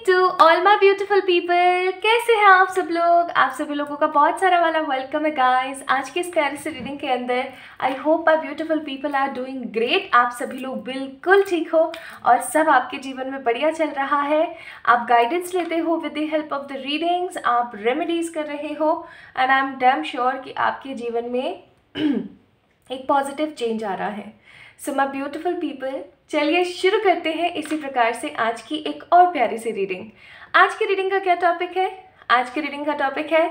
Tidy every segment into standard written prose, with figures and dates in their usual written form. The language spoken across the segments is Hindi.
To all my beautiful people. कैसे हैं आप सब लोग? आप सभी लोगों का बहुत सारा वाला वेलकम है गाइस आज की इस प्यारी से रीडिंग के अंदर। I hope my beautiful people are doing great. आप सभी लोग बिल्कुल ठीक हो और सब आपके जीवन में बढ़िया चल रहा है। आप गाइडेंस लेते हो with the help of the readings, आप रेमेडीज कर रहे हो and I am damn sure कि आपके जीवन में एक पॉजिटिव चेंज आ रहा है। सो माय ब्यूटीफुल पीपल, चलिए शुरू करते हैं इसी प्रकार से आज की एक और प्यारी सी रीडिंग। आज की रीडिंग का क्या टॉपिक है? आज की रीडिंग का टॉपिक है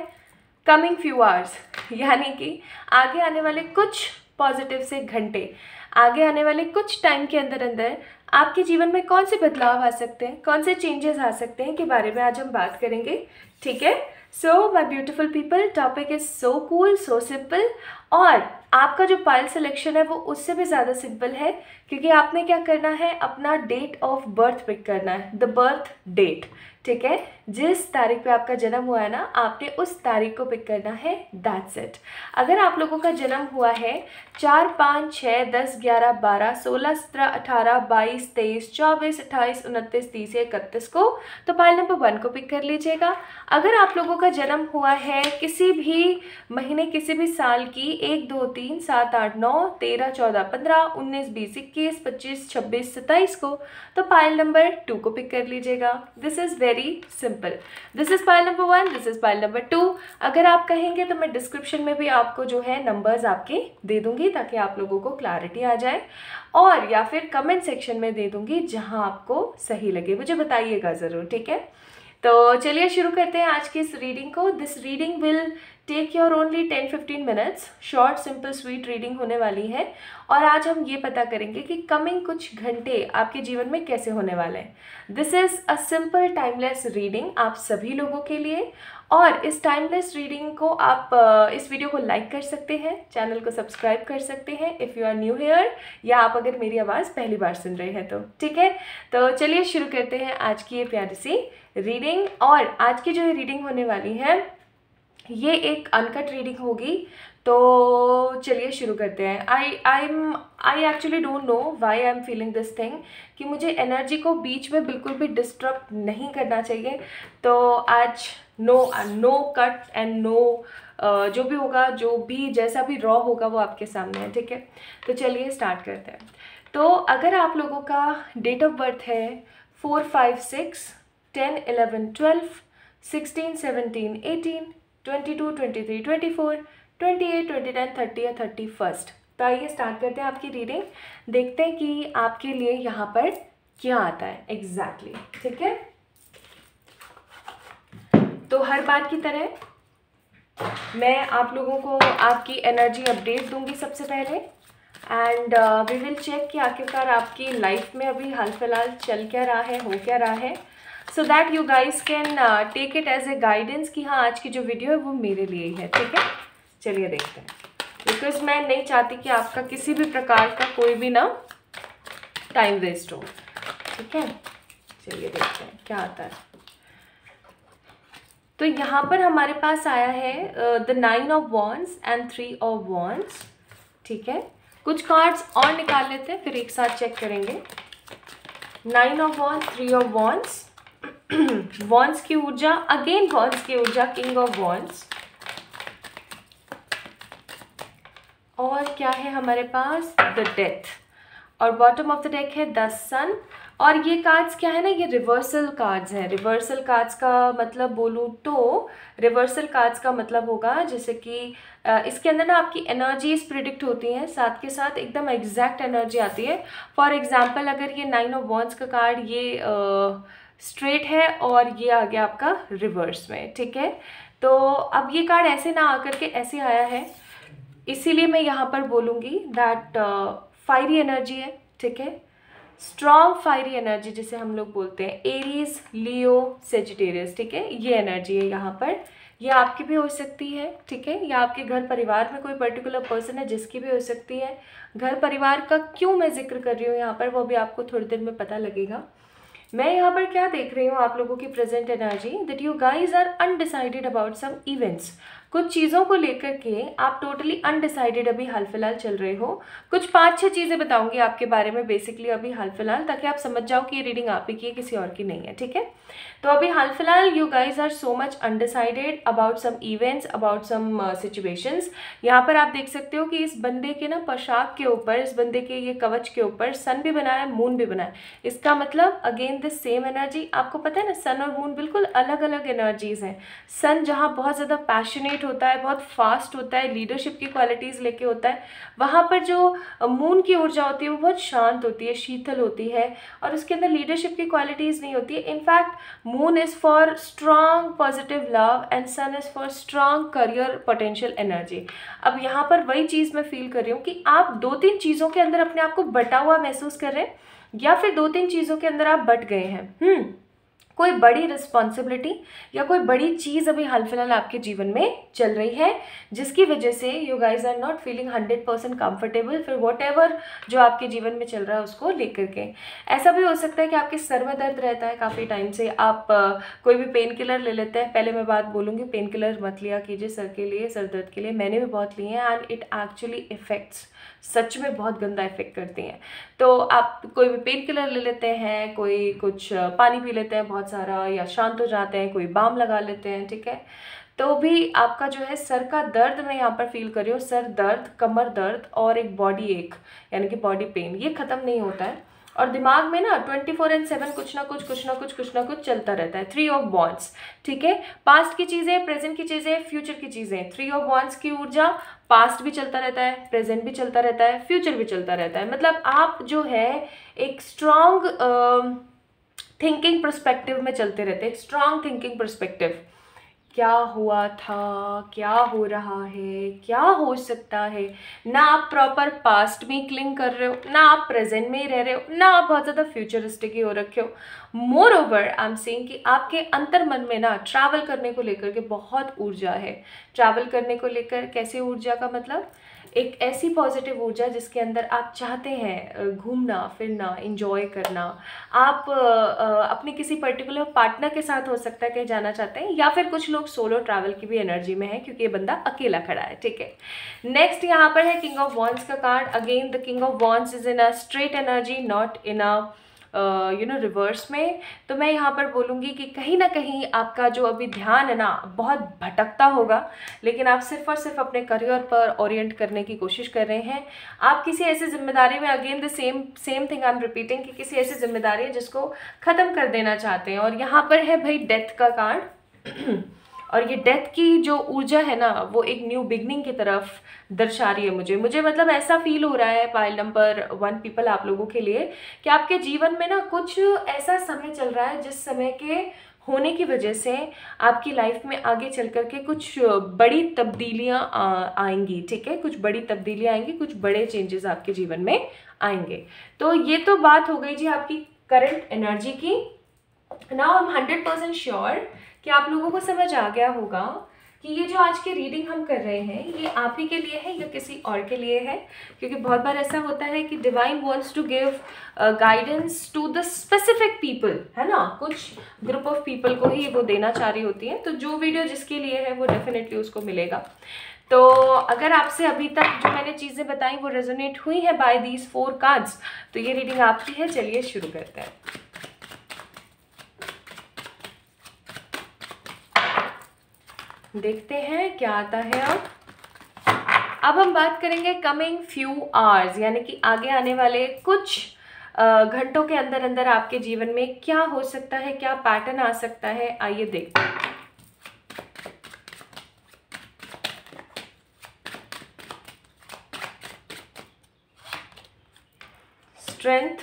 कमिंग फ्यू आवर्स, यानी कि आगे आने वाले कुछ पॉजिटिव से घंटे, आगे आने वाले कुछ टाइम के अंदर अंदर आपके जीवन में कौन से बदलाव आ सकते हैं, कौन से चेंजेस आ सकते हैं के बारे में आज हम बात करेंगे। ठीक है, so my beautiful people, topic is so cool, so simple. और आपका जो पाइल सिलेक्शन है वो उससे भी ज़्यादा सिंपल है, क्योंकि आपने क्या करना है, अपना डेट ऑफ बर्थ पिक करना है, द बर्थ डेट। ठीक है, जिस तारीख पे आपका जन्म हुआ है ना, आपने उस तारीख को पिक करना है, दैट्स इट। अगर आप लोगों का जन्म हुआ है 4, 5, 6, 10, 11, 12, 16, 17, 18, 22, 23, 24, 28, 29, 30 या 31 को, तो पाइल नंबर 1 को पिक कर लीजिएगा। अगर आप लोगों का जन्म हुआ है किसी भी महीने, किसी भी साल की 1, 2, 3, 7, 8, 9, 13, 14, 15, 19, 20, 21, 25, 26, 27 को, तो पाइल नंबर 2 को पिक कर लीजिएगा। This is very simple. This is pile number 1, this is pile number 2। अगर आप कहेंगे तो मैं डिस्क्रिप्शन में भी आपको जो है नंबर्स आपके दे दूंगी, ताकि आप लोगों को क्लैरिटी आ जाए, और या फिर कमेंट सेक्शन में दे दूंगी, जहां आपको सही लगे मुझे बताइएगा ज़रूर। ठीक है, तो चलिए शुरू करते हैं आज की इस रीडिंग को। This reading will take your only 10-15 minutes. Short simple sweet reading होने वाली है, और आज हम ये पता करेंगे कि कमिंग कुछ घंटे आपके जीवन में कैसे होने वाले हैं। This is a simple timeless reading आप सभी लोगों के लिए। और इस टाइमलेस रीडिंग को आप इस वीडियो को लाइक कर सकते हैं, चैनल को सब्सक्राइब कर सकते हैं if you are new here, या आप अगर मेरी आवाज़ पहली बार सुन रहे हैं तो। ठीक है, तो चलिए शुरू करते हैं आज की ये प्यारी सी रीडिंग। और आज की जो ये रीडिंग होने वाली है ये एक अनकट रीडिंग होगी, तो चलिए शुरू करते हैं। I actually don't know why I am feeling this thing, कि मुझे एनर्जी को बीच में बिल्कुल भी डिस्टर्ब नहीं करना चाहिए। तो आज नो कट एंड नो जो भी होगा, जो भी जैसा भी रॉ होगा वो आपके सामने है। ठीक है, तो चलिए स्टार्ट करते हैं। तो अगर आप लोगों का डेट ऑफ बर्थ है 4, 5, 6, 10, 11, 12, 16, 17, 18, 22, 23, 24, 28, 29, 30 या 31। तो आइए स्टार्ट करते हैं आपकी रीडिंग, देखते हैं कि आपके लिए यहाँ पर क्या आता है एग्जैक्टली। ठीक है, तो हर बार की तरह मैं आप लोगों को आपकी एनर्जी अपडेट दूंगी सबसे पहले, एंड वी विल चेक कि आखिरकार आपकी लाइफ में अभी हाल फिलहाल चल क्या रहा है, हो क्या रहा है, so that you guys can take it as a guidance कि हाँ आज की जो वीडियो है वो मेरे लिए ही है। ठीक है, चलिए देखते हैं, बिकॉज मैं नहीं चाहती कि आपका किसी भी प्रकार का कोई भी ना टाइम वेस्ट हो। ठीक है, चलिए देखते हैं क्या आता है। तो यहाँ पर हमारे पास आया है the 9 of wands and 3 of wands. ठीक है, कुछ कार्ड्स और निकाल लेते हैं, फिर एक साथ चेक करेंगे। 9 of wands, 3 of wands, wands की ऊर्जा, अगेन वॉन्ड्स की ऊर्जा, किंग ऑफ वॉन्ड्स, और क्या है हमारे पास, द डेथ, और बॉटम ऑफ द डेक है द सन। और ये कार्ड्स क्या है ना, ये रिवर्सल कार्ड्स हैं। रिवर्सल कार्ड्स का मतलब बोलूँ तो, रिवर्सल कार्ड्स का मतलब होगा जैसे कि इसके अंदर ना आपकी एनर्जीज प्रिडिक्ट होती हैं, साथ के साथ एकदम एग्जैक्ट एनर्जी आती है। फॉर एग्जांपल अगर ये 9 ऑफ वॉन्ड्स का कार्ड ये स्ट्रेट है और ये आ गया आपका रिवर्स में। ठीक है, तो अब ये कार्ड ऐसे ना आकर के ऐसे आया है, इसीलिए मैं यहाँ पर बोलूँगी दैट फायरी एनर्जी है। ठीक है, स्ट्रॉन्ग फायरी एनर्जी जिसे हम लोग बोलते हैं, एरीज, लियो, सेजिटेरियस। ठीक है, ये एनर्जी है यहाँ पर, ये आपकी भी हो सकती है। ठीक है, या आपके घर परिवार में कोई पर्टिकुलर पर्सन है जिसकी भी हो सकती है। घर परिवार का क्यों मैं जिक्र कर रही हूँ यहाँ पर, वो भी आपको थोड़ी देर में पता लगेगा। मैं यहाँ पर क्या देख रही हूँ आप लोगों की present energy, that you guys are undecided about some events. कुछ चीज़ों को लेकर के आप टोटली अनडिसाइडेड अभी हाल फिलहाल चल रहे हो। कुछ 5-6 चीज़ें बताऊंगी आपके बारे में बेसिकली अभी हाल फिलहाल, ताकि आप समझ जाओ कि ये रीडिंग आप ही की है, किसी और की नहीं है, ठीक है। तो अभी हाल फिलहाल you guys are so much undecided about some events, about some situations. यहाँ पर आप देख सकते हो कि इस बंदे के ना पोशाक के ऊपर, इस बंदे के ये कवच के ऊपर सन भी बना है, मून भी बना है। इसका मतलब अगेन दिस सेम एनर्जी। आपको पता है ना, सन और मून बिल्कुल अलग अलग एनर्जीज हैं। सन जहाँ बहुत ज़्यादा पैशनेट होता है, बहुत फास्ट होता है, लीडरशिप की क्वालिटीज़ लेके होता है, वहाँ पर जो मून की ऊर्जा होती है वो बहुत शांत होती है, शीतल होती है, और उसके अंदर लीडरशिप की क्वालिटीज़ नहीं होती है। In fact moon is for strong positive love and sun is for strong career potential energy. अब यहाँ पर वही चीज़ मैं फील कर रही हूँ कि आप 2-3 चीज़ों के अंदर अपने आप को बटा हुआ महसूस कर रहे हैं, या फिर 2-3 चीज़ों के अंदर आप बट गए हैं। कोई बड़ी रिस्पॉन्सिबिलिटी या कोई बड़ी चीज़ अभी हाल फिलहाल आपके जीवन में चल रही है, जिसकी वजह से you guys are not feeling 100% comfortable फिर वॉट एवर जो आपके जीवन में चल रहा है उसको लेकर के। ऐसा भी हो सकता है कि आपके सर में दर्द रहता है काफ़ी टाइम से, आप कोई भी पेन किलर ले लेते हैं। पहले मैं बात बोलूँगी, पेन किलर मत लिया कीजिए सर के लिए, सर दर्द के लिए। मैंने भी बहुत लिए हैं एंड इट एक्चुअली इफेक्ट्स, सच में बहुत गंदा इफेक्ट करती हैं। तो आप कोई भी पेन किलर ले लेते हैं, कोई कुछ पानी पी लेते हैं बहुत सारा, या शांत हो जाते हैं, कोई बाम लगा लेते हैं, ठीक है। तो भी आपका जो है सर का दर्द मैं यहाँ पर फील कर रही हूँ, सर दर्द, कमर दर्द और एक बॉडी एक यानी कि बॉडी पेन, ये ख़त्म नहीं होता है। और दिमाग में ना 24/7 कुछ ना कुछ चलता रहता है। 3 ऑफ वॉन्ड्स, ठीक है। पास्ट की चीज़ें, प्रेजेंट की चीज़ें, फ्यूचर की चीज़ें। 3 ऑफ वॉन्ड्स की ऊर्जा, पास्ट भी चलता रहता है, प्रेजेंट भी चलता रहता है, फ्यूचर भी चलता रहता है। मतलब आप जो है एक स्ट्रॉन्ग थिंकिंग पर्सपेक्टिव में चलते रहते हैं, स्ट्रॉन्ग थिंकिंग पर्सपेक्टिव। क्या हुआ था, क्या हो रहा है, क्या हो सकता है। ना आप प्रॉपर पास्ट में क्लिंग कर रहे हो, ना आप प्रेजेंट में ही रह रहे हो, ना आप बहुत ज़्यादा फ्यूचरिस्टिक ही हो रखे हो। More over I am saying कि आपके अंतर मन में ना ट्रैवल करने को लेकर के बहुत ऊर्जा है। ट्रैवल करने को लेकर कैसे ऊर्जा का मतलब, एक ऐसी पॉजिटिव ऊर्जा जिसके अंदर आप चाहते हैं घूमना फिरना, इंजॉय करना। आप अपने किसी पर्टिकुलर पार्टनर के साथ हो सकता है कहीं जाना चाहते हैं, या फिर कुछ लोग सोलो ट्रैवल की भी एनर्जी में है क्योंकि ये बंदा अकेला खड़ा है, ठीक है। नेक्स्ट यहाँ पर है किंग ऑफ वॉन्ड्स का card. Again the king of wands is in a straight energy, not in a reverse में। तो मैं यहाँ पर बोलूँगी कि कहीं ना कहीं आपका जो अभी ध्यान है ना बहुत भटकता होगा, लेकिन आप सिर्फ और सिर्फ अपने करियर पर ओरिएंट करने की कोशिश कर रहे हैं। आप किसी ऐसी जिम्मेदारी में, again the same thing I am repeating, कि किसी ऐसी जिम्मेदारी है जिसको ख़त्म कर देना चाहते हैं। और यहाँ पर है भाई डेथ का कार्ड और ये डेथ की जो ऊर्जा है ना वो एक न्यू बिगनिंग की तरफ दर्शा रही है। मुझे मतलब ऐसा फील हो रहा है पाइल नंबर 1 पीपल आप लोगों के लिए, कि आपके जीवन में ना कुछ ऐसा समय चल रहा है जिस समय के होने की वजह से आपकी लाइफ में आगे चल कर के कुछ बड़ी तब्दीलियाँ आएंगी, ठीक है। कुछ बड़ी तब्दीलियाँ आएंगी, कुछ बड़े चेंजेस आपके जीवन में आएंगे। तो ये तो बात हो गई जी आपकी करंट एनर्जी की। नाउ आई एम 100% श्योर कि आप लोगों को समझ आ गया होगा कि ये जो आज की रीडिंग हम कर रहे हैं ये आप ही के लिए है या किसी और के लिए है। क्योंकि बहुत बार ऐसा होता है कि divine wants to give guidance to the specific people, है ना। कुछ ग्रुप ऑफ पीपल को ही वो देना चाह रही होती है। तो जो वीडियो जिसके लिए है वो डेफिनेटली उसको मिलेगा। तो अगर आपसे अभी तक जो मैंने चीज़ें बताई वो रेजोनेट हुई है बाय दीज 4 कार्ड्स, तो ये रीडिंग आपकी है। चलिए शुरू करते हैं। देखते हैं क्या आता है। अब हम बात करेंगे कमिंग फ्यू आवर्स, यानी कि आगे आने वाले कुछ घंटों के अंदर अंदर आपके जीवन में क्या हो सकता है, क्या पैटर्न आ सकता है। आइए देखते हैं। Strength,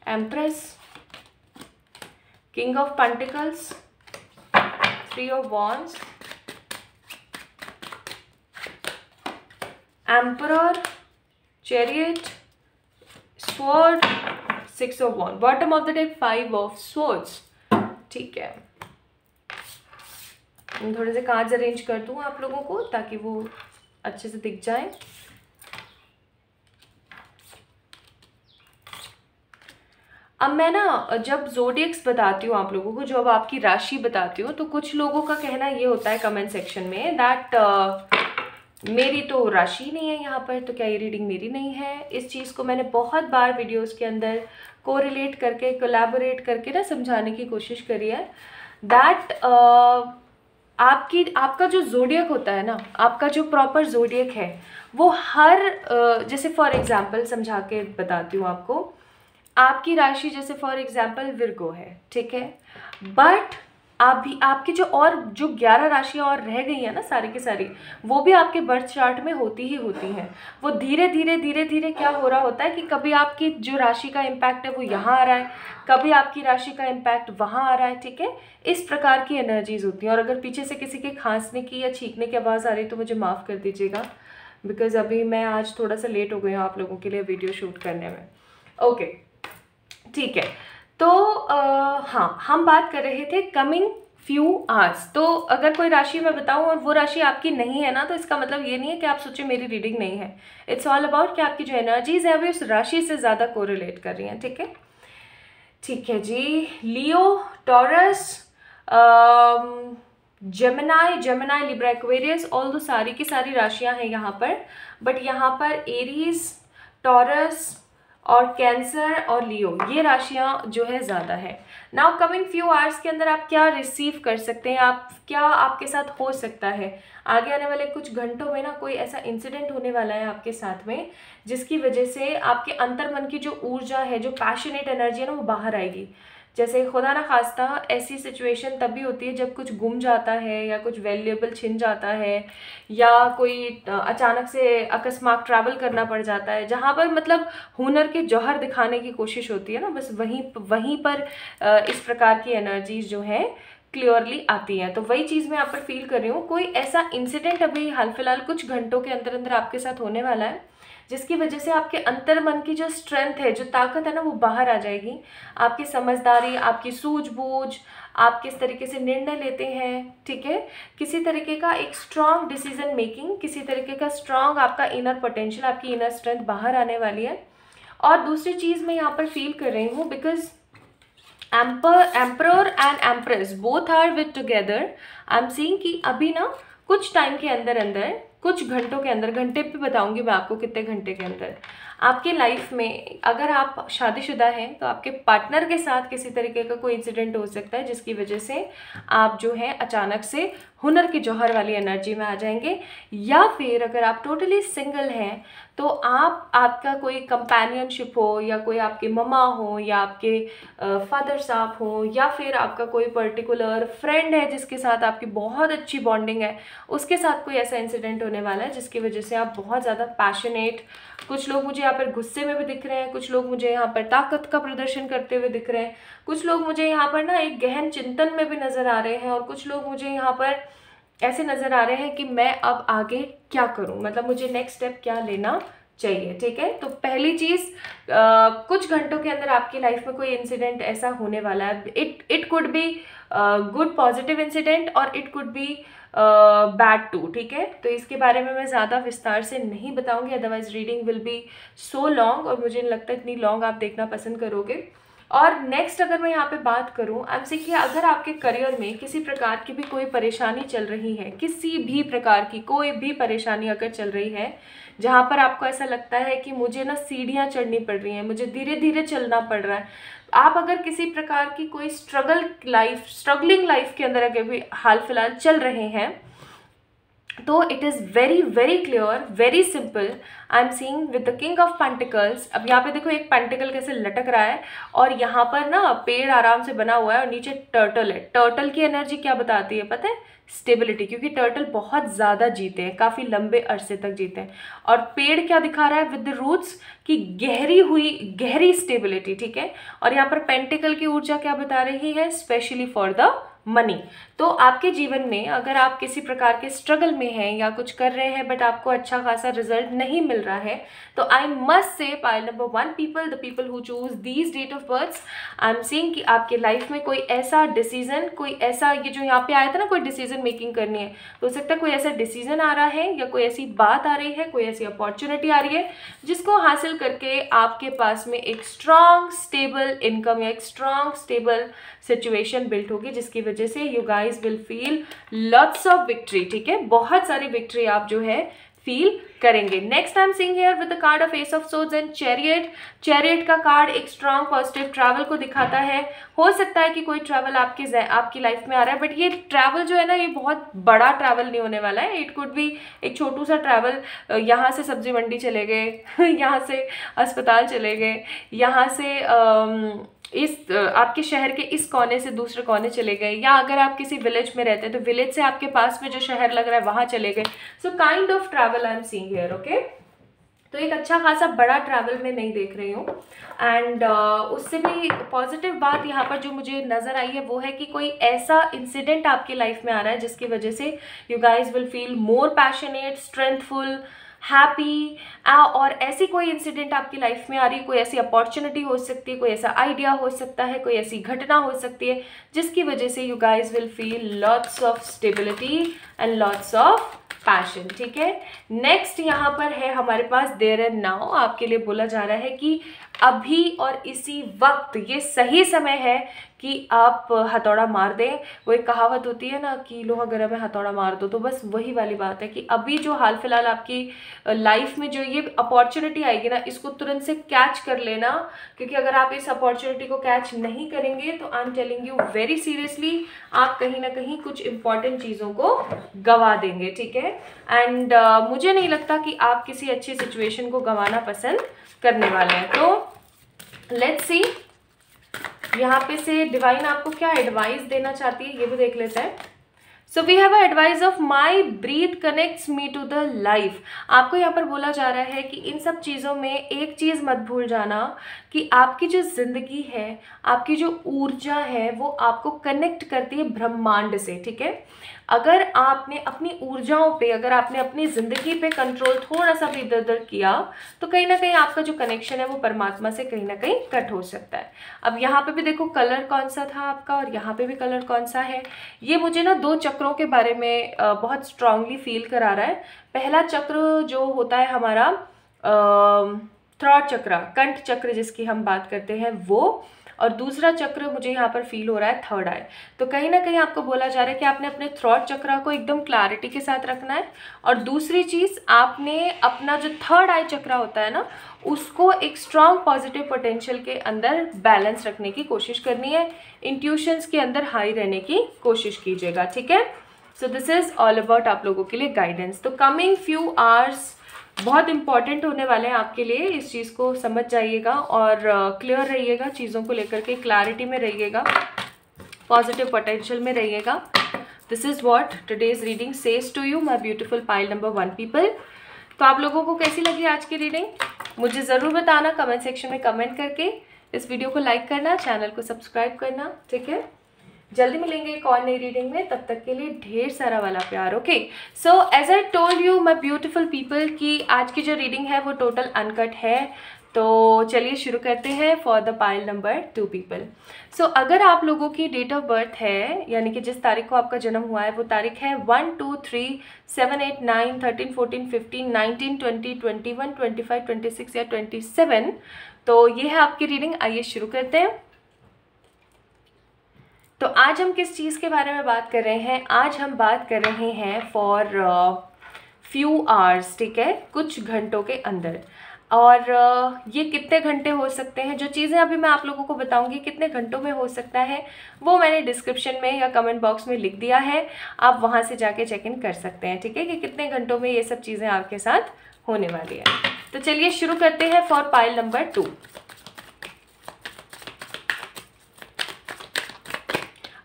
empress, king of pentacles, 3 of wands, emperor, chariot, sword, 6 of wands, bottom of the deck 5 of swords, ठीक है। मैं थोड़े से कार्ड्स अरेंज कर दूँ आप लोगों को ताकि वो अच्छे से दिख जाए। अब मैं ना जब ज़ोडिएक्स बताती हूँ आप लोगों को, जब आपकी राशि बताती हूँ, तो कुछ लोगों का कहना ये होता है कमेंट सेक्शन में दैट मेरी तो राशि नहीं है यहाँ पर, तो क्या ये रीडिंग मेरी नहीं है। इस चीज़ को मैंने बहुत बार वीडियोस के अंदर कोरिलेट करके, कोलैबोरेट करके ना समझाने की कोशिश करी है दैट आपका जो ज़ोडिएक होता है ना, आपका जो प्रॉपर ज़ोडिएक है, वो हर जैसे फॉर एग्जांपल समझा के बताती हूँ आपको। आपकी राशि जैसे फॉर एग्जांपल विर्गो है, ठीक है, बट आपकी जो 11 राशियाँ और रह गई हैं ना सारी की सारी, वो भी आपके बर्थ चार्ट में होती ही होती हैं। वो धीरे धीरे क्या हो रहा होता है कि कभी आपकी जो राशि का इम्पैक्ट है वो यहाँ आ रहा है, कभी आपकी राशि का इम्पैक्ट वहाँ आ रहा है, ठीक है। इस प्रकार की एनर्जीज होती हैं। और अगर पीछे से किसी के खांसने की या छींकने की आवाज़ आ रही है तो मुझे माफ़ कर दीजिएगा, बिकॉज अभी मैं आज थोड़ा सा लेट हो गई हूँ आप लोगों के लिए वीडियो शूट करने में। ओके, ठीक है। तो हाँ, हम बात कर रहे थे कमिंग फ्यू आवर्स। तो अगर कोई राशि मैं बताऊँ और वो राशि आपकी नहीं है ना, तो इसका मतलब ये नहीं है कि आप सोचिए मेरी रीडिंग नहीं है। इट्स ऑल अबाउट कि आपकी जो एनर्जीज है अभी उस राशि से ज़्यादा कोरिलेट कर रही हैं, ठीक है। ठीक है जी। Leo, Taurus, Gemini, Libra, Aquarius, all दो सारी की सारी राशियां हैं यहाँ पर। बट यहाँ पर एरीज, टॉरस और कैंसर और लियो, ये राशियां जो है ज़्यादा है। नाउ कमिंग फ्यू आवर्स के अंदर आप क्या रिसीव कर सकते हैं, आप क्या आपके साथ हो सकता है। आगे आने वाले कुछ घंटों में ना कोई ऐसा इंसिडेंट होने वाला है आपके साथ में, जिसकी वजह से आपके अंतर्मन की जो ऊर्जा है, जो पैशनेट एनर्जी है ना, वो बाहर आएगी। जैसे खुदा ना खास्ता ऐसी सिचुएशन तभी होती है जब कुछ गुम जाता है या कुछ वैल्यूएबल छिन जाता है या कोई अचानक से अकस्मात ट्रैवल करना पड़ जाता है, जहाँ पर मतलब हुनर के जौहर दिखाने की कोशिश होती है ना, बस वहीं पर इस प्रकार की एनर्जीज जो है क्लियरली आती हैं। तो वही चीज़ मैं यहाँ पर फील कर रही हूँ। कोई ऐसा इंसिडेंट अभी हाल फिलहाल कुछ घंटों के अंदर अंदर आपके साथ होने वाला है, जिसकी वजह से आपके अंतर्मन की जो स्ट्रेंथ है, जो ताकत है ना, वो बाहर आ जाएगी। आपकी समझदारी, आपकी सूझबूझ, आप किस तरीके से निर्णय लेते हैं, ठीक है, किसी तरीके का एक स्ट्रांग डिसीजन मेकिंग, किसी तरीके का स्ट्रांग आपका इनर पोटेंशियल, आपकी इनर स्ट्रेंथ बाहर आने वाली है। और दूसरी चीज़ मैं यहाँ पर फील कर रही हूँ, because emperor and empress both are with together. I am seeing कि अभी ना कुछ टाइम के अंदर अंदर, कुछ घंटों के अंदर, घंटे पे बताऊंगी मैं आपको कितने घंटे के अंदर, आपके लाइफ में अगर आप शादीशुदा हैं तो आपके पार्टनर के साथ किसी तरीके का कोई इंसिडेंट हो सकता है, जिसकी वजह से आप जो है अचानक से हुनर के जौहर वाली एनर्जी में आ जाएंगे। या फिर अगर आप टोटली सिंगल हैं तो आपका कोई कंपेनियनशिप हो, या कोई आपके ममा हो, या आपके फादर साहब हो, या फिर आपका कोई पर्टिकुलर फ्रेंड है जिसके साथ आपकी बहुत अच्छी बॉन्डिंग है, उसके साथ कोई ऐसा इंसिडेंट होने वाला है जिसकी वजह से आप बहुत ज़्यादा पैशनेट, कुछ लोग मुझे यहाँ पर गुस्से में भी दिख रहे हैं, कुछ लोग मुझे यहाँ पर ताकत का प्रदर्शन करते हुए दिख रहे हैं, कुछ लोग मुझे यहाँ पर ना एक गहन चिंतन में भी नज़र आ रहे हैं, और कुछ लोग मुझे यहाँ पर ऐसे नज़र आ रहे हैं कि मैं अब आगे क्या करूं, मतलब मुझे नेक्स्ट स्टेप क्या लेना चाहिए, ठीक है। तो पहली चीज़, कुछ घंटों के अंदर आपकी लाइफ में कोई इंसिडेंट ऐसा होने वाला है। It could be good positive incident और it could be bad too, ठीक है। तो इसके बारे में मैं ज़्यादा विस्तार से नहीं बताऊंगी, otherwise reading will be so long, और मुझे नहीं लगता इतनी लॉन्ग आप देखना पसंद करोगे। और नेक्स्ट अगर मैं यहाँ पे बात करूँ, आप देखिए, अगर आपके करियर में किसी प्रकार की भी कोई परेशानी चल रही है, किसी भी प्रकार की कोई भी परेशानी अगर चल रही है, जहाँ पर आपको ऐसा लगता है कि मुझे ना सीढ़ियाँ चढ़नी पड़ रही हैं, मुझे धीरे धीरे चलना पड़ रहा है, आप अगर किसी प्रकार की कोई स्ट्रगलिंग लाइफ के अंदर अगर भी हाल फिलहाल चल रहे हैं, तो it is very very clear, very simple. I am seeing with the king of pentacles. अब यहाँ पे देखो एक पेंटिकल कैसे लटक रहा है, और यहाँ पर ना पेड़ आराम से बना हुआ है, और नीचे टर्टल है। टर्टल की एनर्जी क्या बताती है पता है? स्टेबिलिटी, क्योंकि टर्टल बहुत ज़्यादा जीते हैं, काफ़ी लंबे अरसे तक जीते हैं। और पेड़ क्या दिखा रहा है विद द रूट्स की गहरी स्टेबिलिटी, ठीक है। और यहाँ पर पेंटिकल की ऊर्जा क्या बता रही है? Specially for the money. तो आपके जीवन में अगर आप किसी प्रकार के स्ट्रगल में हैं या कुछ कर रहे हैं बट आपको अच्छा खासा रिजल्ट नहीं मिल मिल रहा है। तो I must say pile number 1 people, the people who choose these date of births, I am seeing कि आपके लाइफ में कोई ऐसा डिसीजन, कोई ऐसा, ये जो यहाँ पे आया था ना कोई डिसीजन मेकिंग करनी है, तो हो सकता है कोई ऐसा डिसीजन आ रहा है या कोई ऐसी बात आ रही है, कोई ऐसी अपॉर्चुनिटी आ रही है जिसको हासिल करके आपके पास में एक स्ट्रॉन्ग स्टेबल इनकम या एक स्ट्रॉन्ग स्टेबल सिचुएशन बिल्ट होगी, जिसकी वजह से you guys will feel lots of victory. ठीक है, बहुत सारी विक्ट्री आप जो है फील करेंगे। Next I am seeing here with the card of S of swords and chariot. Chariot का कार्ड एक स्ट्रॉन्ग पॉजिटिव ट्रैवल को दिखाता है। हो सकता है कि कोई ट्रैवल आपकी लाइफ में आ रहा है, बट ये ट्रैवल जो है ना, ये बहुत बड़ा ट्रैवल नहीं होने वाला है। इट कुड बी एक छोटू सा ट्रैवल, यहाँ से सब्जी मंडी चले गए, यहाँ से अस्पताल चले गए, यहाँ से इस आपके शहर के इस कोने से दूसरे कोने चले गए, या अगर आप किसी विलेज में रहते हैं तो विलेज से आपके पास में जो शहर लग रहा है वहाँ चले गए। So kind of travel I am seeing here. Okay, तो एक अच्छा खासा बड़ा ट्रैवल मैं नहीं देख रही हूँ। एंड उससे भी पॉजिटिव बात यहाँ पर जो मुझे नज़र आई है वो है कि कोई ऐसा इंसिडेंट आपकी लाइफ में आ रहा है जिसकी वजह से you guys will feel more passionate, strengthful, happy, और ऐसी कोई इंसिडेंट आपकी लाइफ में आ रही है, कोई ऐसी अपॉर्चुनिटी हो सकती है, कोई ऐसा आइडिया हो सकता है, कोई ऐसी घटना हो सकती है जिसकी वजह से you guys will feel lots of stability and lots of passion. ठीक है, नेक्स्ट यहाँ पर है हमारे पास देयर एंड नाउ। आपके लिए बोला जा रहा है कि अभी और इसी वक्त ये सही समय है कि आप हथौड़ा मार दें। वो एक कहावत होती है ना कि लोहा गर्म है हथौड़ा मार दो, तो बस वही वाली बात है कि अभी जो हाल फिलहाल आपकी लाइफ में जो ये अपॉर्चुनिटी आएगी ना, इसको तुरंत से कैच कर लेना, क्योंकि अगर आप इस अपॉर्चुनिटी को कैच नहीं करेंगे तो I am telling you very seriously आप कहीं ना कहीं कुछ इंपॉर्टेंट चीज़ों को गंवा देंगे। ठीक है, एंड मुझे नहीं लगता कि आप किसी अच्छी सिचुएशन को गंवाना पसंद करने वाले हैं। तो लेट्स सी यहाँ पे से डिवाइन आपको क्या एडवाइस देना चाहती है ये भी देख लेते हैं। So we have a advice of my breath connects me to the life. आपको यहाँ पर बोला जा रहा है कि इन सब चीज़ों में एक चीज़ मत भूल जाना कि आपकी जो ज़िंदगी है, आपकी जो ऊर्जा है, वो आपको कनेक्ट करती है ब्रह्मांड से। ठीक है, अगर आपने अपनी ऊर्जाओं पे, अगर आपने अपनी ज़िंदगी पे कंट्रोल थोड़ा सा भी इधर उधर किया तो कहीं ना कहीं आपका जो कनेक्शन है वो परमात्मा से कहीं ना कहीं कट हो सकता है। अब यहाँ पे भी देखो कलर कौन सा था आपका और यहाँ पे भी कलर कौन सा है। ये मुझे ना 2 चक्रों के बारे में बहुत स्ट्रांगली फील करा रहा है। पहला चक्र जो होता है हमारा थ्रॉट चक्र, कंठ चक्र जिसकी हम बात करते हैं वो, और दूसरा चक्र मुझे यहाँ पर फील हो रहा है थर्ड आई। तो कहीं ना कहीं आपको बोला जा रहा है कि आपने अपने थ्रॉट चक्र को एकदम क्लैरिटी के साथ रखना है, और दूसरी चीज़ आपने अपना जो थर्ड आई चक्र होता है ना, उसको एक स्ट्रॉन्ग पॉजिटिव पोटेंशियल के अंदर बैलेंस रखने की कोशिश करनी है। इंट्यूशंस के अंदर हाई रहने की कोशिश कीजिएगा। ठीक है, so this is all about आप लोगों के लिए गाइडेंस। तो कमिंग फ्यू आवर्स बहुत इंपॉर्टेंट होने वाले हैं आपके लिए, इस चीज़ को समझ जाइएगा और क्लियर रहिएगा, चीज़ों को लेकर के क्लैरिटी में रहिएगा, पॉजिटिव पोटेंशियल में रहिएगा। This is what today's reading says to you my beautiful pile number 1 people. तो आप लोगों को कैसी लगी आज की रीडिंग मुझे ज़रूर बताना कमेंट सेक्शन में कमेंट करके। इस वीडियो को लाइक करना, चैनल को सब्सक्राइब करना। ठीक है, जल्दी मिलेंगे एक और नई रीडिंग में, तब तक के लिए ढेर सारा वाला प्यार। Okay, so as I told you my beautiful people कि आज की जो रीडिंग है वो टोटल अनकट है। तो चलिए शुरू करते हैं for the pile number 2 people. So अगर आप लोगों की डेट ऑफ बर्थ है, यानी कि जिस तारीख को आपका जन्म हुआ है वो तारीख है 1, 2, 3, 7, 8, 9, 13, 14, 15, 19, 20, 21, 25, 26 या 27, तो ये है आपकी रीडिंग। आइए शुरू करते हैं। तो आज हम किस चीज़ के बारे में बात कर रहे हैं? आज हम बात कर रहे हैं फॉर फ्यू आवर्स। ठीक है, कुछ घंटों के अंदर। और ये कितने घंटे हो सकते हैं, जो चीज़ें अभी मैं आप लोगों को बताऊंगी कितने घंटों में हो सकता है, वो मैंने डिस्क्रिप्शन में या कमेंट बॉक्स में लिख दिया है। आप वहाँ से जाके चेक इन कर सकते हैं। ठीक है, कि कितने घंटों में ये सब चीज़ें आपके साथ होने वाली है। तो चलिए शुरू करते हैं फॉर पाइल नंबर 2।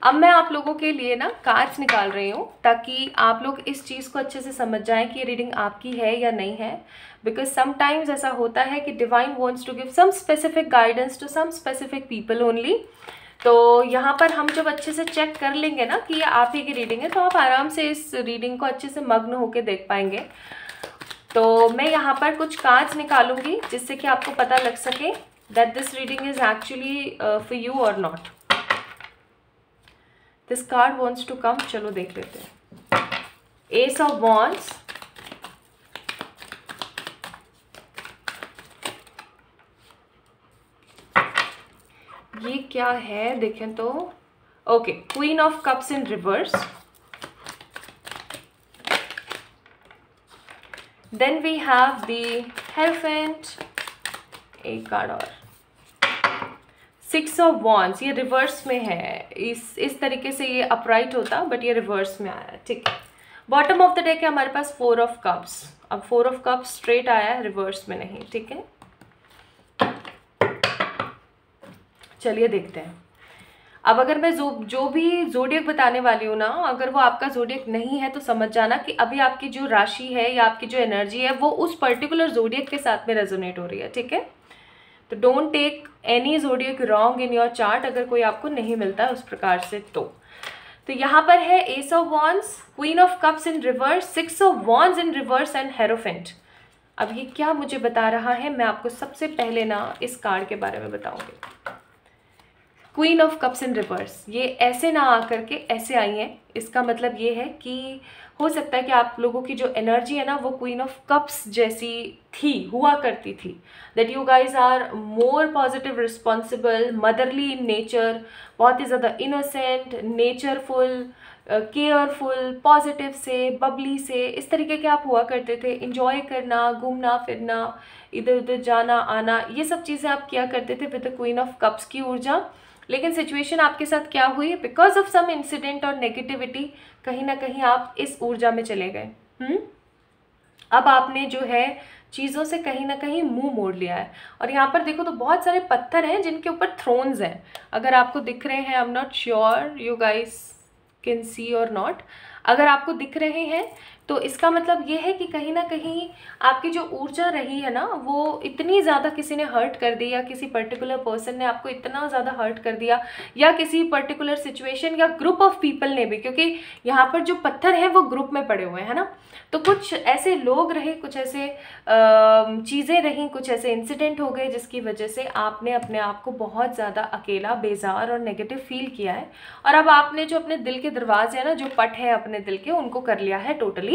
अब मैं आप लोगों के लिए ना कार्ड्स निकाल रही हूँ ताकि आप लोग इस चीज़ को अच्छे से समझ जाएं कि ये रीडिंग आपकी है या नहीं है। बिकॉज समटाइम्स ऐसा होता है कि divine wants to give some specific guidance to some specific people only. तो यहाँ पर हम जब अच्छे से चेक कर लेंगे ना कि ये आप ही की रीडिंग है, तो आप आराम से इस रीडिंग को अच्छे से मग्न होकर देख पाएंगे। तो मैं यहाँ पर कुछ कार्ड्स निकालूंगी जिससे कि आपको पता लग सके that this reading is actually for you और not. This card wants to come. चलो देख लेते हैं. एस ऑफ वॉन्ड्स, ये क्या है देखें तो. Okay, queen of cups in reverse. Then we have the hierophant. एक कार्ड और, 6 ऑफ वॉन्ड्स. ये रिवर्स में है. इस तरीके से ये अपराइट होता बट ये रिवर्स में आया है. ठीक है. बॉटम ऑफ द डेक है हमारे पास 4 ऑफ कप्स. अब 4 ऑफ कप्स स्ट्रेट आया है, रिवर्स में नहीं. ठीक है, चलिए देखते हैं. अब अगर मैं जो भी जोडियक बताने वाली हूँ ना, अगर वो आपका जोडियक नहीं है तो समझ जाना कि अभी आपकी जो राशि है या आपकी जो एनर्जी है वो उस पर्टिकुलर जोडियक के साथ में रेजोनेट हो रही है. ठीक है, तो don't take any zodiac wrong in your chart अगर कोई आपको नहीं मिलता है उस प्रकार से. तो यहाँ पर है S of wands, queen of cups in reverse, 6 of wands in reverse and hierophant. अब ये क्या मुझे बता रहा है, मैं आपको सबसे पहले ना इस कार्ड के बारे में बताऊंगी. Queen of cups in reverse, ये ऐसे ना आकर के ऐसे आई है. इसका मतलब ये है कि हो सकता है कि आप लोगों की जो एनर्जी है ना वो क्वीन ऑफ कप्स जैसी हुआ करती थी. That you guys are more positive, responsible, motherly in nature, बहुत ही ज़्यादा इनोसेंट, नेचरफुल, केयरफुल, पॉजिटिव से, बबली से, इस तरीके के आप हुआ करते थे. इंजॉय करना, घूमना फिरना, इधर उधर जाना आना, ये सब चीज़ें आप किया करते थे with the queen of cups की ऊर्जा. लेकिन सिचुएशन आपके साथ क्या हुई, बिकॉज ऑफ सम इंसिडेंट और नेगेटिविटी कहीं ना कहीं आप इस ऊर्जा में चले गए. अब आपने जो है चीज़ों से कहीं ना कहीं मुंह मोड़ लिया है. और यहाँ पर देखो तो बहुत सारे पत्थर हैं जिनके ऊपर थ्रोन्स हैं. अगर आपको दिख रहे हैं, I am not sure you guys can see और नॉट. अगर आपको दिख रहे हैं तो इसका मतलब ये है कि कहीं ना कहीं आपकी जो ऊर्जा रही है ना वो इतनी ज़्यादा किसी ने हर्ट कर दी, या किसी पर्टिकुलर पर्सन ने आपको इतना ज़्यादा हर्ट कर दिया, या किसी पर्टिकुलर सिचुएशन या ग्रुप ऑफ पीपल ने भी, क्योंकि यहाँ पर जो पत्थर हैं वो ग्रुप में पड़े हुए हैं ना. तो कुछ ऐसे लोग रहे, कुछ ऐसे चीज़ें रहीं, कुछ ऐसे इंसिडेंट हो गए जिसकी वजह से आपने अपने आप को बहुत ज़्यादा अकेला, बेजार और नेगेटिव फील किया है. और अब आपने जो अपने दिल के दरवाजे हैं ना, जो पट है अपने दिल के, उनको कर लिया है टोटली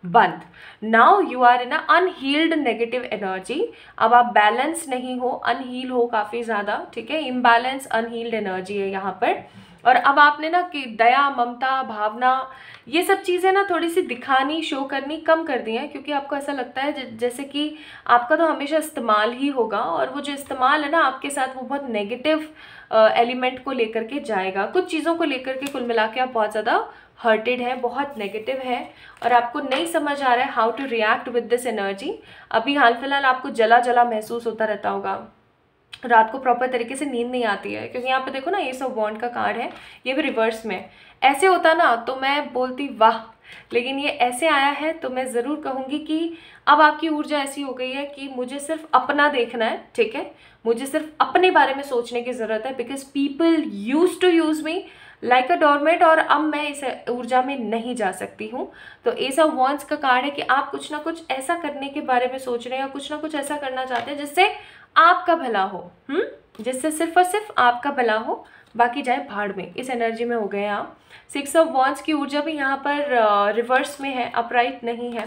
बंद. Now you are in a unhealed negative energy. अब आप बैलेंस नहीं हो, अनहील हो काफ़ी ज़्यादा. ठीक है, इम्बैलेंस अनहील्ड एनर्जी है यहाँ पर. और अब आपने ना कि दया, ममता, भावना, ये सब चीज़ें ना थोड़ी सी दिखानी, शो करनी कम कर दी हैं, क्योंकि आपको ऐसा लगता है जैसे कि आपका तो हमेशा इस्तेमाल ही होगा, और वो जो इस्तेमाल है ना आपके साथ वो बहुत नेगेटिव एलिमेंट को लेकर के जाएगा. कुछ चीज़ों को लेकर के कुल मिला के आप बहुत ज़्यादा हर्टेड है, बहुत नेगेटिव है, और आपको नहीं समझ आ रहा है how to react with this energy. अभी हाल फिलहाल आपको जला जला महसूस होता रहता होगा, रात को प्रॉपर तरीके से नींद नहीं आती है, क्योंकि यहाँ पे देखो ना ये सब वॉन्ड का कार्ड है, ये भी रिवर्स में. ऐसे होता ना तो मैं बोलती वाह, लेकिन ये ऐसे आया है तो मैं ज़रूर कहूँगी कि अब आपकी ऊर्जा ऐसी हो गई है कि मुझे सिर्फ अपना देखना है. ठीक है, मुझे सिर्फ अपने बारे में सोचने की ज़रूरत है, because people use to use me like a doormat, और अब मैं इस ऊर्जा में नहीं जा सकती हूँ. तो एस ऑफ वॉन्ड्स का कार्ड है कि आप कुछ ना कुछ ऐसा करने के बारे में सोच रहे हैं, या कुछ ना कुछ ऐसा करना चाहते हैं जिससे आपका भला हो, जिससे सिर्फ और सिर्फ आपका भला हो, बाकी जाए भाड़ में. इस एनर्जी में हो गए आप. 6 ऑफ वॉन्ड्स की ऊर्जा भी यहाँ पर रिवर्स में है, अपराइट नहीं है.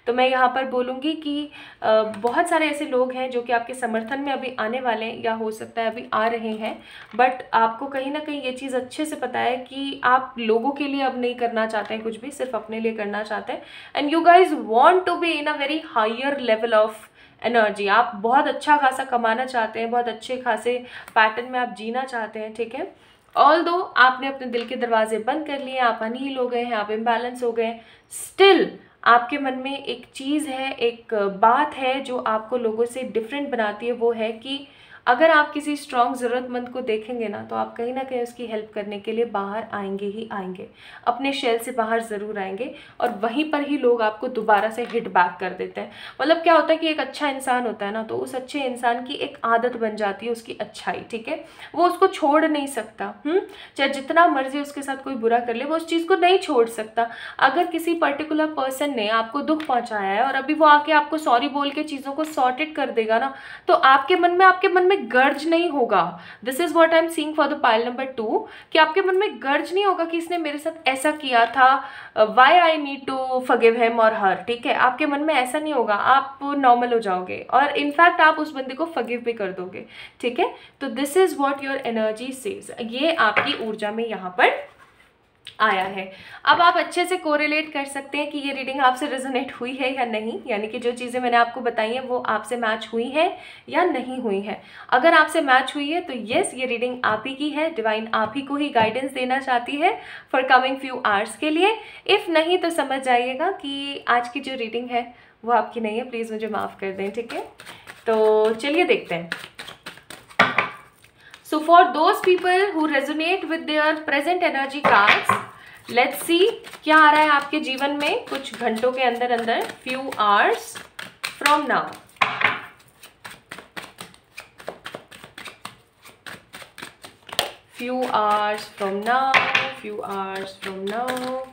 तो मैं यहाँ पर बोलूँगी कि बहुत सारे ऐसे लोग हैं जो कि आपके समर्थन में अभी आने वाले हैं, या हो सकता है अभी आ रहे हैं, बट आपको कहीं ना कहीं ये चीज़ अच्छे से पता है कि आप लोगों के लिए अब नहीं करना चाहते हैं कुछ भी, सिर्फ अपने लिए करना चाहते हैं. And you guys want to be in a very higher level of energy. आप बहुत अच्छा खासा कमाना चाहते हैं, बहुत अच्छे खासे पैटर्न में आप जीना चाहते हैं. ठीक है, ऑल्दो आपने अपने दिल के दरवाजे बंद कर लिए, आप अनहील हो गए हैं, आप इम्बैलेंस हो गए, स्टिल आपके मन में एक चीज़ है, एक बात है जो आपको लोगों से डिफरेंट बनाती है. वो है कि अगर आप किसी स्ट्रॉन्ग ज़रूरतमंद को देखेंगे ना तो आप कहीं ना कहीं उसकी हेल्प करने के लिए बाहर आएंगे ही आएंगे, अपने शेल से बाहर ज़रूर आएंगे, और वहीं पर ही लोग आपको दोबारा से हिट बैक कर देते हैं। मतलब क्या होता है कि एक अच्छा इंसान होता है ना, तो उस अच्छे इंसान की एक आदत बन जाती है उसकी अच्छाई, ठीक है, वो उसको छोड़ नहीं सकता। चाहे जितना मर्जी उसके साथ कोई बुरा कर ले, वो उस चीज़ को नहीं छोड़ सकता। अगर किसी पर्टिकुलर पर्सन ने आपको दुख पहुंचाया है और अभी वो आके आपको सॉरी बोल के चीज़ों को सॉर्टेड कर देगा ना, तो आपके मन में गर्ज नहीं होगा। This is what I am seeing for the pile number 2, कि आपके मन में गर्ज नहीं होगा कि इसने मेरे साथ ऐसा किया था, why I need to forgive him और हर, ठीक है, आपके मन में ऐसा नहीं होगा, आप नॉर्मल हो जाओगे और इनफैक्ट आप उस बंदे को फॉरगिव भी कर दोगे, ठीक है। तो this is what your energy says, ये आपकी ऊर्जा में यहाँ पर आया है। अब आप अच्छे से कोरिलेट कर सकते हैं कि ये रीडिंग आपसे रेजोनेट हुई है या नहीं, यानी कि जो चीज़ें मैंने आपको बताई हैं वो आपसे मैच हुई हैं या नहीं हुई हैं। अगर आपसे मैच हुई है तो यस, ये रीडिंग आप ही की है, डिवाइन आप ही को ही गाइडेंस देना चाहती है फॉर कमिंग फ्यू आवर्स के लिए। इफ़ नहीं तो समझ जाइएगा कि आज की जो रीडिंग है वो आपकी नहीं है, प्लीज़ मुझे माफ़ कर दें, ठीक है। तो चलिए देखते हैं। So for those people who resonate with their present energy cards, let's see क्या आ रहा है आपके जीवन में कुछ घंटों के अंदर अंदर, few hours from now। few hours from now, few hours from now।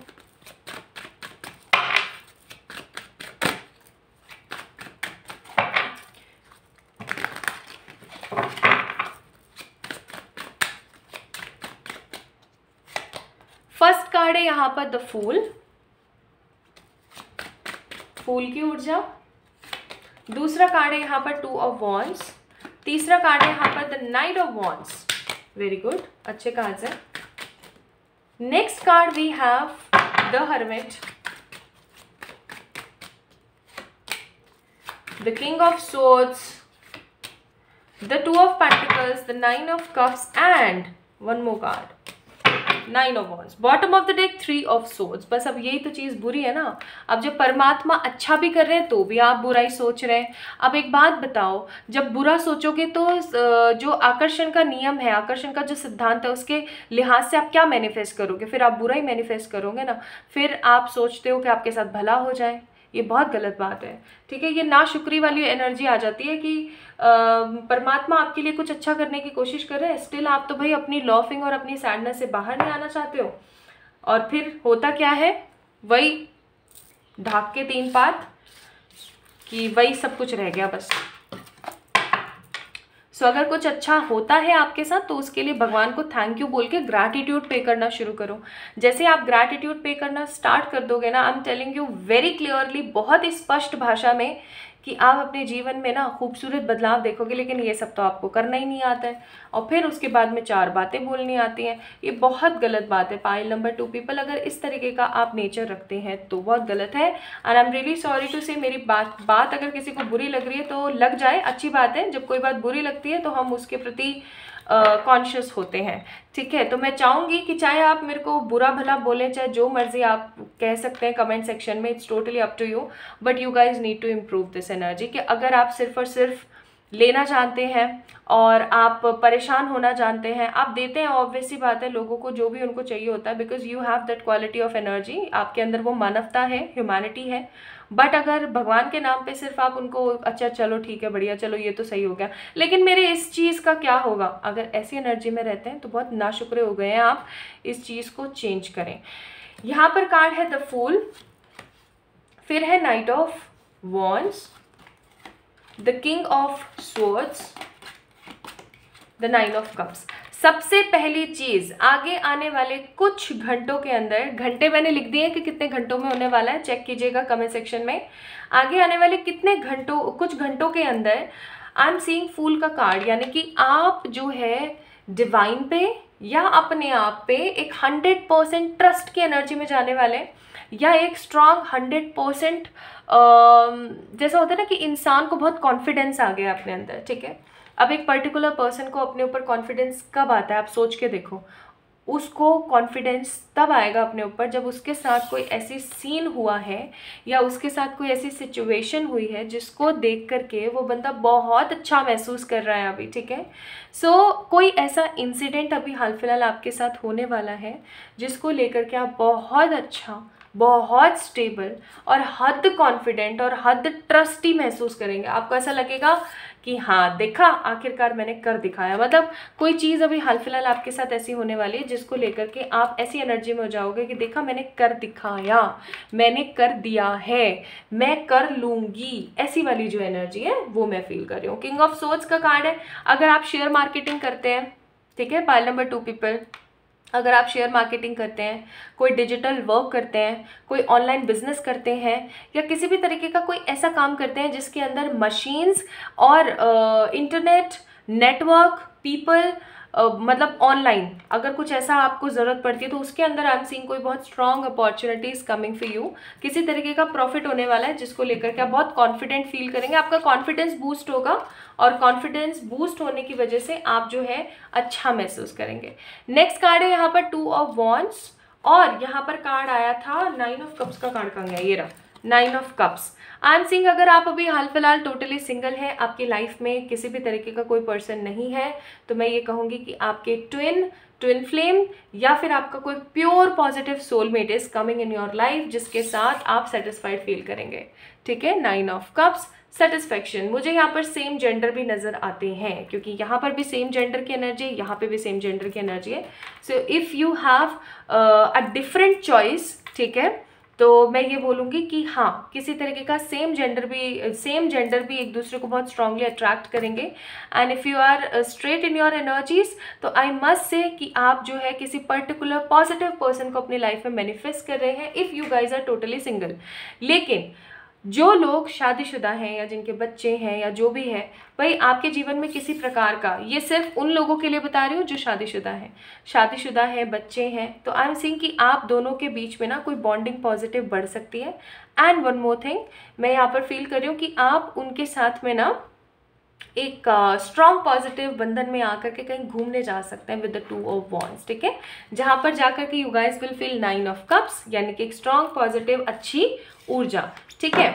First card है यहाँ पर द फूल, फूल की ऊर्जा। दूसरा कार्ड है यहाँ पर टू ऑफ वॉन्ड्स। तीसरा कार्ड है यहाँ पर the knight of wands. Very good, अच्छे कार्ड्स हैं। Next card we have the hermit, the king of swords, the two of pentacles, the nine of cups and one more card, nine of wands. Bottom of the deck three of swords. बस अब यही तो चीज़ बुरी है ना, अब जब परमात्मा अच्छा भी कर रहे हैं तो भी आप बुरा ही सोच रहे हैं। अब एक बात बताओ, जब बुरा सोचोगे तो जो आकर्षण का नियम है, आकर्षण का जो सिद्धांत है, उसके लिहाज से आप क्या मैनिफेस्ट करोगे? फिर आप बुरा ही मैनिफेस्ट करोगे ना। फिर आप सोचते हो कि आपके साथ भला हो जाए, ये बहुत गलत बात है, ठीक है। ये नाशुक्री वाली एनर्जी आ जाती है कि परमात्मा आपके लिए कुछ अच्छा करने की कोशिश कर रहे हैं, स्टिल आप तो भाई अपनी लॉफिंग और अपनी सैडनेस से बाहर नहीं आना चाहते हो। और फिर होता क्या है, वही ढाक के तीन पात कि वही सब कुछ रह गया बस। सो अगर कुछ अच्छा होता है आपके साथ तो उसके लिए भगवान को थैंक यू बोल के ग्रैटिट्यूड पे करना शुरू करो। जैसे आप ग्रैटिट्यूड पे करना स्टार्ट कर दोगे ना, I am telling you very clearly, बहुत ही स्पष्ट भाषा में, कि आप अपने जीवन में ना खूबसूरत बदलाव देखोगे। लेकिन ये सब तो आपको करना ही नहीं आता है, और फिर उसके बाद में चार बातें बोलनी आती हैं। ये बहुत गलत बात है। पाइल नंबर 2 पीपल, अगर इस तरीके का आप नेचर रखते हैं तो बहुत गलत है। And I am really sorry to say, मेरी बात अगर किसी को बुरी लग रही है तो लग जाए, अच्छी बात है। जब कोई बात बुरी लगती है तो हम उसके प्रति कॉन्शियस होते हैं, ठीक है। तो मैं चाहूँगी कि चाहे आप मेरे को बुरा भला बोलें, चाहे जो मर्जी आप कह सकते हैं कमेंट सेक्शन में, it's totally up to you, but you guys need to improve this energy. कि अगर आप सिर्फ और सिर्फ लेना जानते हैं और आप परेशान होना जानते हैं, आप देते हैं, ऑब्वियस सी बात है, लोगों को जो भी उनको चाहिए होता है, because you have that quality of energy, आपके अंदर वो मानवता है, ह्यूमैनिटी है। बट अगर भगवान के नाम पे सिर्फ आप उनको अच्छा चलो ठीक है बढ़िया, चलो ये तो सही हो गया, लेकिन मेरे इस चीज़ का क्या होगा, अगर ऐसी एनर्जी में रहते हैं तो बहुत नाशुक्रे हो गए हैं आप। इस चीज़ को चेंज करें। यहाँ पर कार्ड है द फूल, फिर है night of wands, the king of swords, the nine of cups. सबसे पहली चीज, आगे आने वाले कुछ घंटों के अंदर, घंटे मैंने लिख दिए कि कितने घंटों में होने वाला है, चेक कीजिएगा कमेंट सेक्शन में। आगे आने वाले कितने घंटों, कुछ घंटों के अंदर आई एम सीइंग फूल का कार्ड, यानी कि आप जो है डिवाइन पे या अपने आप पे एक 100% ट्रस्ट की एनर्जी में जाने वाले हैं, या एक स्ट्रांग 100% जैसा होता है ना कि इंसान को बहुत कॉन्फिडेंस आ गया अपने अंदर, ठीक है। अब एक पर्टिकुलर पर्सन को अपने ऊपर कॉन्फिडेंस कब आता है, आप सोच के देखो। उसको कॉन्फिडेंस तब आएगा अपने ऊपर जब उसके साथ कोई ऐसी सीन हुआ है या उसके साथ कोई ऐसी सिचुएशन हुई है जिसको देख करके वो बंदा बहुत अच्छा महसूस कर रहा है अभी, ठीक है। सो कोई ऐसा इंसिडेंट अभी हाल फिलहाल आपके साथ होने वाला है जिसको लेकर के आप बहुत अच्छा, बहुत स्टेबल और हद कॉन्फिडेंट और हद ट्रस्टी महसूस करेंगे। आपको ऐसा लगेगा कि हाँ देखा, आखिरकार मैंने कर दिखाया। मतलब कोई चीज़ अभी हाल फिलहाल आपके साथ ऐसी होने वाली है जिसको लेकर के आप ऐसी एनर्जी में हो जाओगे कि देखा मैंने कर दिखाया, मैंने कर दिया है, मैं कर लूँगी, ऐसी वाली जो एनर्जी है वो मैं फील कर रही हूँ। किंग ऑफ सोर्ड्स का कार्ड है। अगर आप शेयर मार्केटिंग करते हैं, ठीक है, पाइल नंबर 2 पीपल, अगर आप शेयर मार्केटिंग करते हैं, कोई डिजिटल वर्क करते हैं, कोई ऑनलाइन बिजनेस करते हैं या किसी भी तरीके का कोई ऐसा काम करते हैं जिसके अंदर मशीन्स और इंटरनेट, नेटवर्क, पीपल, मतलब ऑनलाइन अगर कुछ ऐसा आपको ज़रूरत पड़ती है तो उसके अंदर आई एम सीइंग कोई बहुत strong opportunities coming for you. किसी तरीके का प्रॉफिट होने वाला है जिसको लेकर के आप बहुत कॉन्फिडेंट फील करेंगे। आपका कॉन्फिडेंस बूस्ट होगा और कॉन्फिडेंस बूस्ट होने की वजह से आप जो है अच्छा महसूस करेंगे। नेक्स्ट कार्ड है यहाँ पर 2 ऑफ वॉन्ड्स और यहाँ पर कार्ड आया था 9 ऑफ कप्स का कार्ड कहाँ गया, ये रहा 9 of cups. I am seeing अगर आप अभी हाल फिलहाल टोटली सिंगल है, आपकी लाइफ में किसी भी तरीके का कोई पर्सन नहीं है, तो मैं ये कहूँगी कि आपके ट्विन फ्लेम या फिर आपका कोई pure positive soulmate is coming in your life जिसके साथ आप सेटिस्फाइड फील करेंगे, ठीक है। 9 ऑफ कप्स, सेटिस्फैक्शन। मुझे यहाँ पर सेम जेंडर भी नज़र आते हैं क्योंकि यहाँ पर भी सेम जेंडर की एनर्जी है, यहाँ पे भी सेम जेंडर की एनर्जी है। So if you have a different choice, ठीक है, तो मैं ये बोलूँगी कि हाँ किसी तरीके का सेम जेंडर भी एक दूसरे को बहुत स्ट्रांगली अट्रैक्ट करेंगे। And if you are straight in your energies तो आई मस्ट से कि आप जो है किसी पर्टिकुलर पॉजिटिव पर्सन को अपनी लाइफ में मैनिफेस्ट कर रहे हैं if you guys are totally single. लेकिन जो लोग शादीशुदा हैं या जिनके बच्चे हैं या जो भी है, भाई आपके जीवन में किसी प्रकार का, ये सिर्फ उन लोगों के लिए बता रही हूँ जो शादीशुदा है, बच्चे हैं, तो आई एम सीइंग कि आप दोनों के बीच में ना कोई बॉन्डिंग पॉजिटिव बढ़ सकती है। एंड वन मोर थिंग, मैं यहाँ पर फील कर रही हूँ कि आप उनके साथ में ना एक स्ट्रॉन्ग पॉजिटिव बंधन में आकर के कहीं घूमने जा सकते हैं विद द 2 ऑफ वॉन्ड्स, ठीक है, जहाँ पर जाकर के you guys will feel 9 of cups, यानी कि एक स्ट्रॉन्ग पॉजिटिव अच्छी ऊर्जा, ठीक है।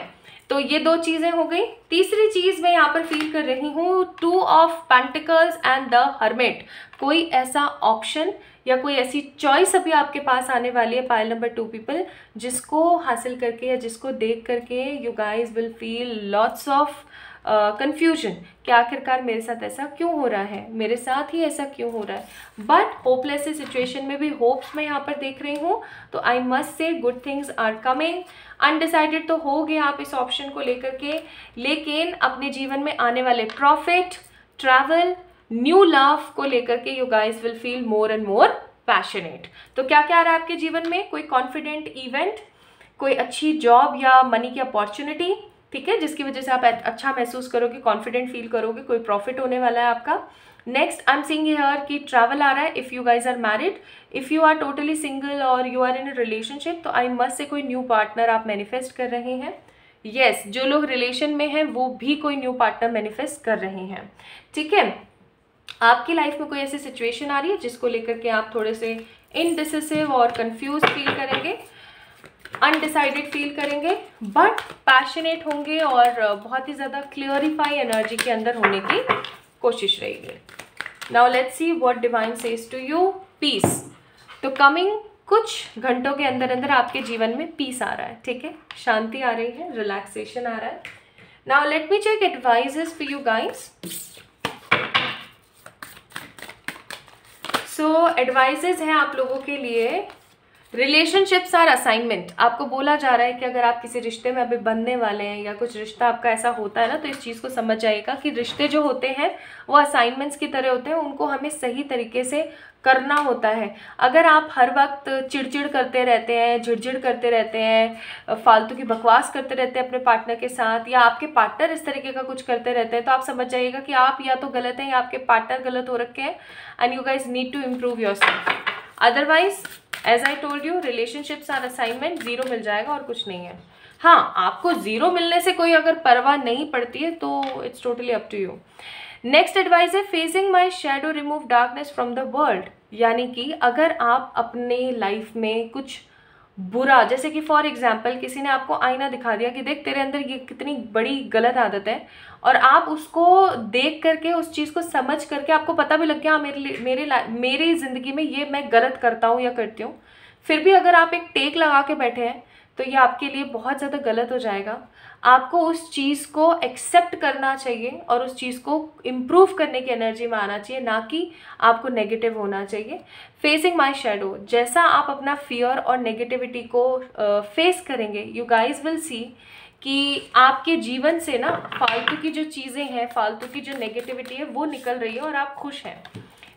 तो ये 2 चीज़ें हो गई। तीसरी चीज़ मैं यहाँ पर फील कर रही हूँ 2 of pentacles and the hermit. कोई ऐसा ऑप्शन या कोई ऐसी चॉइस अभी आपके पास आने वाली है पाइल नंबर 2 पीपल, जिसको हासिल करके या जिसको देख करके you guys will feel lots of confusion कि आखिरकार मेरे साथ ऐसा क्यों हो रहा है, मेरे साथ ही ऐसा क्यों हो रहा है। बट होपलेस सिचुएशन में भी होप्स मैं यहाँ पर देख रही हूँ, तो I must say good things are coming. Undecided तो हो गए आप इस ऑप्शन को लेकर के, लेकिन अपने जीवन में आने वाले प्रॉफिट, ट्रैवल, न्यू लव को लेकर के you guys will feel more and more passionate. तो क्या क्या आ रहा है आपके जीवन में? कोई कॉन्फिडेंट इवेंट, कोई अच्छी जॉब या मनी की अपॉर्चुनिटी, ठीक है, जिसकी वजह से आप अच्छा महसूस करोगे, कॉन्फिडेंट फील करोगे, कोई प्रॉफिट होने वाला है आपका। Next I am seeing here कि ट्रैवल आ रहा है if you guys are married. If you are totally single और you are in a relationship, तो आई मस्ट से कोई न्यू पार्टनर आप मैनिफेस्ट कर रहे हैं। यस, जो लोग रिलेशन में हैं वो भी कोई न्यू पार्टनर मैनिफेस्ट कर रहे हैं, ठीक है। आपकी लाइफ में कोई ऐसी सिचुएशन आ रही है जिसको लेकर के आप थोड़े से इनडिसिसिव और कंफ्यूज फील करेंगे, अनडिसाइडेड फील करेंगे, बट पैशनेट होंगे और बहुत ही ज़्यादा क्लियरिफाई एनर्जी के अंदर होने की कोशिश रहेगी। Now let's see what divine says to you. Peace. तो कमिंग कुछ घंटों के अंदर अंदर आपके जीवन में पीस आ रहा है, ठीक है, शांति आ रही है, रिलैक्सेशन आ रहा है। Now let me check advices for you guys. So advices हैं आप लोगों के लिए। Relationships are assignment. आपको बोला जा रहा है कि अगर आप किसी रिश्ते में अभी बनने वाले हैं या कुछ रिश्ता आपका ऐसा होता है ना, तो इस चीज़ को समझ जाइएगा कि रिश्ते जो होते हैं वो असाइनमेंट्स की तरह होते हैं, उनको हमें सही तरीके से करना होता है। अगर आप हर वक्त चिड़चिड़ करते रहते हैं, झिड़झिड़ करते रहते हैं, फालतू की बकवास करते रहते हैं अपने पार्टनर के साथ, या आपके पार्टनर इस तरीके का कुछ करते रहते हैं, तो आप समझ जाइएगा कि आप या तो गलत हैं या आपके पार्टनर गलत हो रखे हैं, and you guys need to improve yourself. Otherwise as I told you, relationships are assignment, 0 मिल जाएगा और कुछ नहीं है। हाँ, आपको 0 मिलने से कोई अगर परवाह नहीं पड़ती है तो it's totally up to you. Next advice है facing my shadow remove darkness from the world, यानी कि अगर आप अपने लाइफ में कुछ बुरा, जैसे कि फॉर एग्जाम्पल किसी ने आपको आईना दिखा दिया कि देख तेरे अंदर ये कितनी बड़ी गलत आदत है, और आप उसको देख करके उस चीज़ को समझ करके आपको पता भी लग गया हाँ मेरी ज़िंदगी में ये मैं गलत करता हूँ या करती हूँ, फिर भी अगर आप एक टेक लगा के बैठे हैं तो ये आपके लिए बहुत ज़्यादा गलत हो जाएगा। आपको उस चीज़ को एक्सेप्ट करना चाहिए और उस चीज़ को इम्प्रूव करने की एनर्जी में आना चाहिए, ना कि आपको नेगेटिव होना चाहिए। फेसिंग माई शेडो, जैसा आप अपना फियर और नेगेटिविटी को फेस करेंगे, यू गाइज विल सी कि आपके जीवन से ना फालतू की जो चीज़ें हैं, फालतू की जो नेगेटिविटी है वो निकल रही है और आप खुश हैं।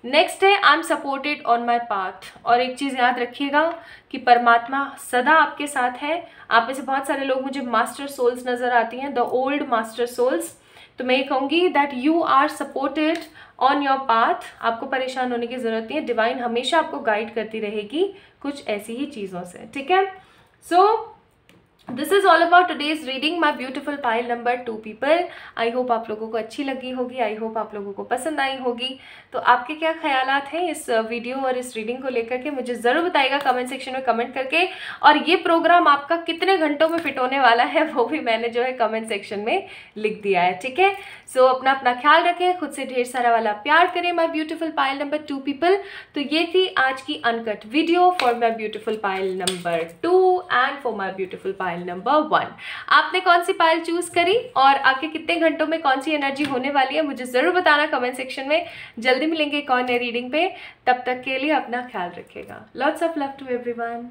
नेक्स्ट है I am supported on my path, और एक चीज़ याद रखिएगा कि परमात्मा सदा आपके साथ है। आप में से बहुत सारे लोग मुझे मास्टर सोल्स नज़र आती हैं, द ओल्ड मास्टर सोल्स, तो मैं ये कहूँगी that you are supported on your path. आपको परेशान होने की ज़रूरत नहीं है, डिवाइन हमेशा आपको गाइड करती रहेगी कुछ ऐसी ही चीज़ों से, ठीक है। So this is all about today's reading my beautiful pile number 2 people. I hope आप लोगों को अच्छी लगी होगी, आई होप आप लोगों को पसंद आई होगी। तो आपके क्या ख्यालात हैं इस वीडियो और इस रीडिंग को लेकर के मुझे ज़रूर बताइएगा कमेंट सेक्शन में कमेंट करके, और ये प्रोग्राम आपका कितने घंटों में फिट होने वाला है वो भी मैंने जो है कमेंट सेक्शन में लिख दिया है, ठीक है। सो अपना अपना ख्याल रखें, खुद से ढेर सारा वाला प्यार करें my beautiful pile number 2 people. तो ये थी आज की uncut video for my beautiful pile number 2 and for my beautiful pile number 1। आपने कौन सी पाइल चूज करी और आगे कितने घंटों में कौन सी एनर्जी होने वाली है मुझे ज़रूर बताना कमेंट सेक्शन में। जल्दी मिलेंगे एक और नई रीडिंग पे, तब तक के लिए अपना ख्याल रखिएगा। Lots of love to everyone.